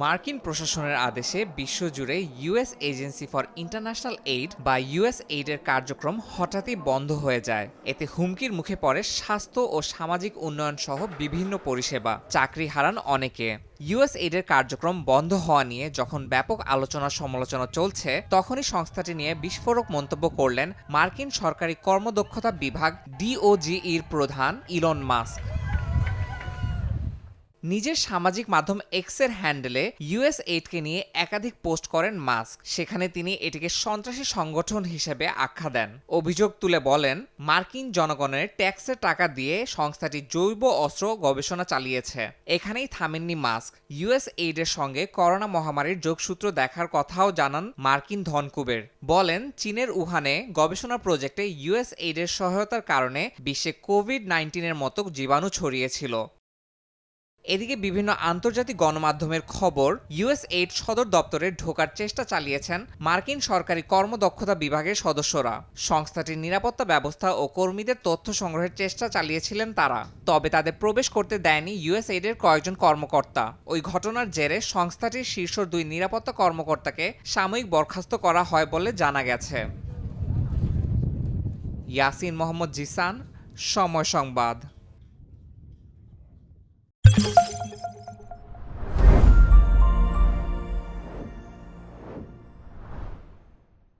মার্কিন প্রশাসনের আদেশে বিশ্বজুড়ে US agency for international aid বা ইউএসএইড-এর কার্যক্রম হঠাৎই বন্ধ হয়ে যায়। এতে হুমকির মুখে পড়ে স্বাস্থ্য ও সামাজিক উন্নয়ন সহ বিভিন্ন পরিষেবা, চাকরি হারান অনেকে। ইউএসএইড-এর কার্যক্রম বন্ধ হওয়া নিয়ে যখন ব্যাপক আলোচনা সমালোচনা চলছে, তখনই সংস্থাটি নিয়ে বিস্ফোরক মন্তব্য করলেন মার্কিন সরকারি কর্মদক্ষতা বিভাগ ডিওজিইর প্রধান ইলন মাস্ক। নিজের সামাজিক মাধ্যম এক্সের হ্যান্ডেলে ইউএসএইডকে নিয়ে একাধিক পোস্ট করেন মাস্ক। সেখানে তিনি এটিকে সন্ত্রাসী সংগঠন হিসেবে আখ্যা দেন। অভিযোগ তুলে বলেন, মার্কিন জনগণের ট্যাক্সের টাকা দিয়ে সংস্থাটি জৈব অস্ত্র গবেষণা চালিয়েছে। এখানেই থামেননি মাস্ক। ইউএসএইডের সঙ্গে করোনা মহামারীর যোগসূত্র দেখার কথাও জানান মার্কিন ধনকুবের। বলেন, চীনের উহানে গবেষণা প্রজেক্টে ইউএসএইডের সহায়তার কারণে বিশ্বে কোভিড-19-এর মতো জীবাণু ছড়িয়েছিল। এদিকে বিভিন্ন আন্তর্জাতিক গণমাধ্যমের খবর, ইউএসএইড সদর দপ্তরে ঢোকার চেষ্টা চালিয়েছেন মার্কিন সরকারি কর্মদক্ষতা বিভাগের সদস্যরা। সংস্থাটির নিরাপত্তা ব্যবস্থা ও কর্মীদের তথ্য সংগ্রহের চেষ্টা চালিয়েছিলেন তারা। তবে তাদের প্রবেশ করতে দেয়নি ইউএসএইডের কয়েকজন কর্মকর্তা। ওই ঘটনার জেরে সংস্থাটির শীর্ষ 2 নিরাপত্তা কর্মকর্তাকে সাময়িক বরখাস্ত করা হয় বলে জানা গেছে। ইয়াসিন মোহাম্মদ জিসান, সময় সংবাদ।